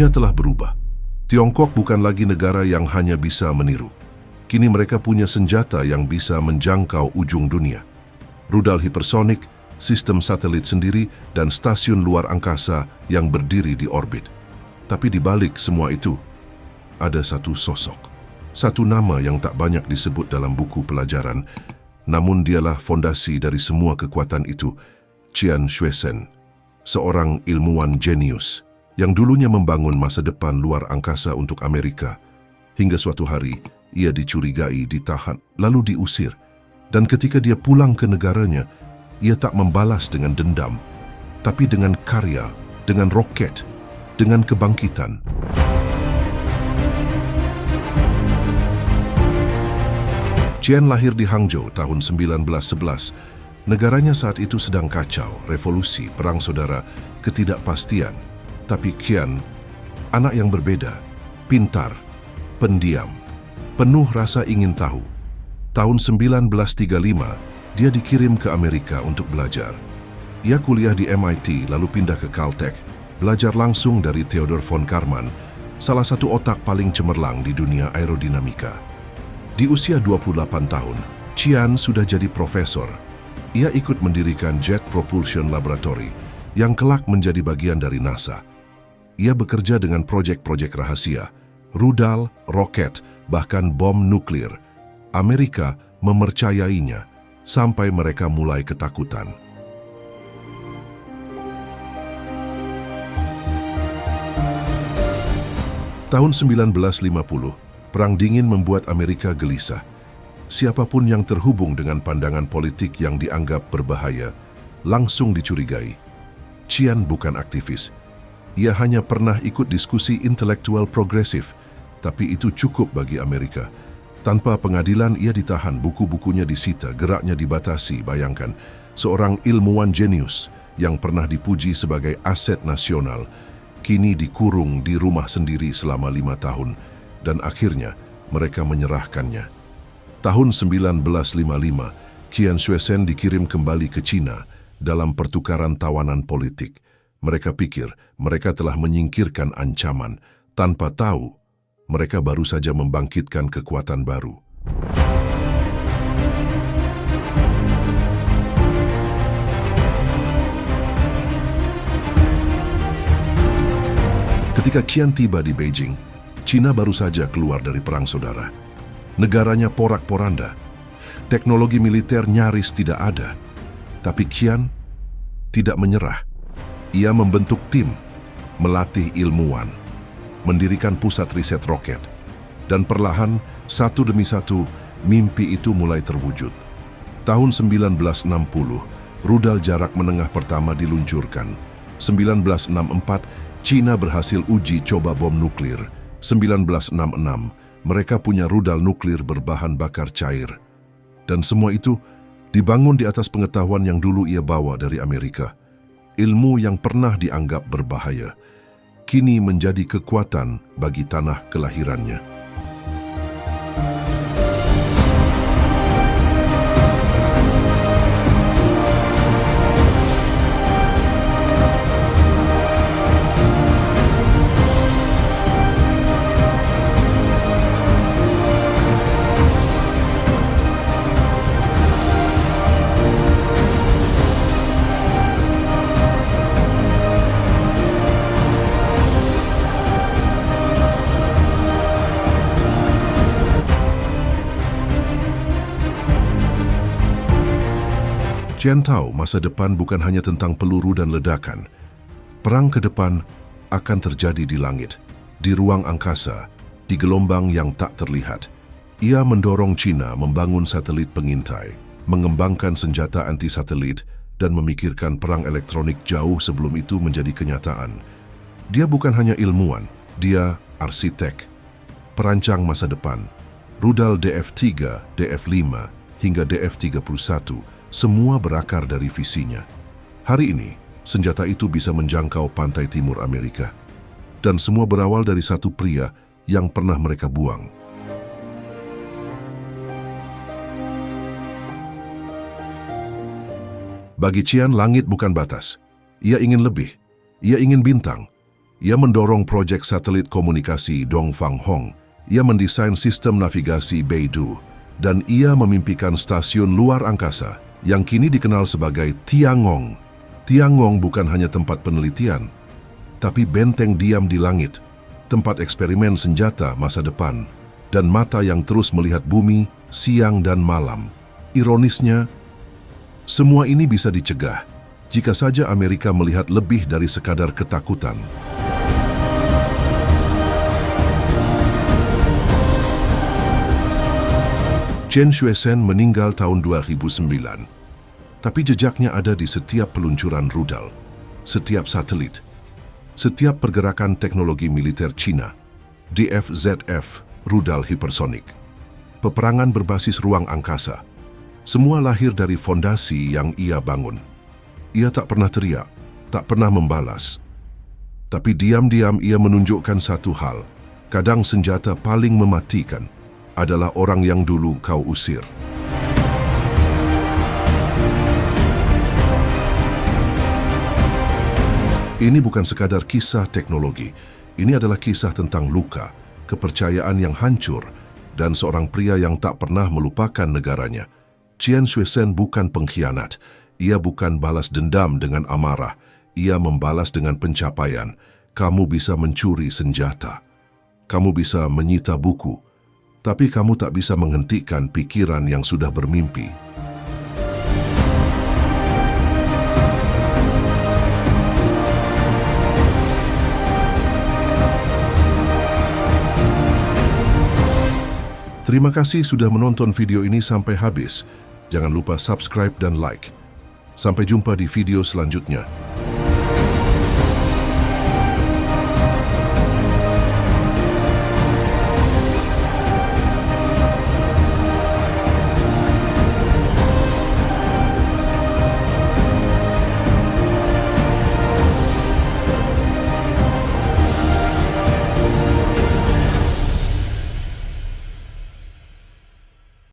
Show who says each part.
Speaker 1: Dunia telah berubah. Tiongkok bukan lagi negara yang hanya bisa meniru. Kini mereka punya senjata yang bisa menjangkau ujung dunia. Rudal hipersonik, sistem satelit sendiri, dan stasiun luar angkasa yang berdiri di orbit. Tapi di balik semua itu, ada satu sosok. Satu nama yang tak banyak disebut dalam buku pelajaran, namun dialah fondasi dari semua kekuatan itu, Qian Xuesen, seorang ilmuwan jenius yang dulunya membangun masa depan luar angkasa untuk Amerika. Hingga suatu hari, ia dicurigai, ditahan, lalu diusir. Dan ketika dia pulang ke negaranya, ia tak membalas dengan dendam, tapi dengan karya, dengan roket, dengan kebangkitan. Qian lahir di Hangzhou tahun 1911. Negaranya saat itu sedang kacau, revolusi, perang saudara, ketidakpastian. Tapi Qian, anak yang berbeda, pintar, pendiam, penuh rasa ingin tahu. Tahun 1935, dia dikirim ke Amerika untuk belajar. Ia kuliah di MIT lalu pindah ke Caltech, belajar langsung dari Theodor von Karman, salah satu otak paling cemerlang di dunia aerodinamika. Di usia 28 tahun, Qian sudah jadi profesor. Ia ikut mendirikan Jet Propulsion Laboratory yang kelak menjadi bagian dari NASA. Ia bekerja dengan proyek-proyek rahasia, rudal, roket, bahkan bom nuklir. Amerika memercayainya sampai mereka mulai ketakutan. Tahun 1950, Perang Dingin membuat Amerika gelisah. Siapapun yang terhubung dengan pandangan politik yang dianggap berbahaya langsung dicurigai. Qian bukan aktivis. Ia hanya pernah ikut diskusi intelektual progresif, tapi itu cukup bagi Amerika. Tanpa pengadilan, ia ditahan, buku-bukunya disita, geraknya dibatasi. Bayangkan, seorang ilmuwan jenius yang pernah dipuji sebagai aset nasional, kini dikurung di rumah sendiri selama 5 tahun. Dan akhirnya mereka menyerahkannya. Tahun 1955, Qian Xuesen dikirim kembali ke China dalam pertukaran tawanan politik. Mereka pikir mereka telah menyingkirkan ancaman, tanpa tahu mereka baru saja membangkitkan kekuatan baru. Ketika Qian tiba di Beijing, China baru saja keluar dari perang saudara. Negaranya porak-poranda. Teknologi militer nyaris tidak ada. Tapi Qian tidak menyerah. Ia membentuk tim, melatih ilmuwan, mendirikan pusat riset roket. Dan perlahan, satu demi satu, mimpi itu mulai terwujud. Tahun 1960, rudal jarak menengah pertama diluncurkan. 1964, China berhasil uji coba bom nuklir. 1966, mereka punya rudal nuklir berbahan bakar cair. Dan semua itu dibangun di atas pengetahuan yang dulu ia bawa dari Amerika. Ilmu yang pernah dianggap berbahaya, kini menjadi kekuatan bagi tanah kelahirannya. Qian tahu masa depan bukan hanya tentang peluru dan ledakan. Perang ke depan akan terjadi di langit, di ruang angkasa, di gelombang yang tak terlihat. Ia mendorong China membangun satelit pengintai, mengembangkan senjata anti-satelit, dan memikirkan perang elektronik jauh sebelum itu menjadi kenyataan. Dia bukan hanya ilmuwan, dia arsitek, perancang masa depan. Rudal DF-3, DF-5, hingga DF-31 semua berakar dari visinya. Hari ini, senjata itu bisa menjangkau pantai timur Amerika. Dan semua berawal dari satu pria yang pernah mereka buang. Bagi Qian, langit bukan batas. Ia ingin lebih. Ia ingin bintang. Ia mendorong proyek satelit komunikasi Dongfang Hong. Ia mendesain sistem navigasi Beidou. Dan ia memimpikan stasiun luar angkasa yang kini dikenal sebagai Tiangong. Tiangong bukan hanya tempat penelitian, tapi benteng diam di langit, tempat eksperimen senjata masa depan, dan mata yang terus melihat bumi siang dan malam. Ironisnya, semua ini bisa dicegah jika saja Amerika melihat lebih dari sekadar ketakutan. Chen Shuai-shen meninggal tahun 2009, tapi jejaknya ada di setiap peluncuran rudal, setiap satelit, setiap pergerakan teknologi militer Cina, DFZF, rudal hipersonik, peperangan berbasis ruang angkasa. Semua lahir dari fondasi yang ia bangun. Ia tak pernah teriak, tak pernah membalas. Tapi diam-diam ia menunjukkan satu hal, kadang senjata paling mematikan adalah orang yang dulu kau usir. Ini bukan sekadar kisah teknologi, ini adalah kisah tentang luka, kepercayaan yang hancur, dan seorang pria yang tak pernah melupakan negaranya. Chen Shuai-shen bukan pengkhianat, ia bukan balas dendam dengan amarah, ia membalas dengan pencapaian. Kamu bisa mencuri senjata, kamu bisa menyita buku, tapi kamu tak bisa menghentikan pikiran yang sudah bermimpi. Terima kasih sudah menonton video ini sampai habis. Jangan lupa subscribe dan like. Sampai jumpa di video selanjutnya.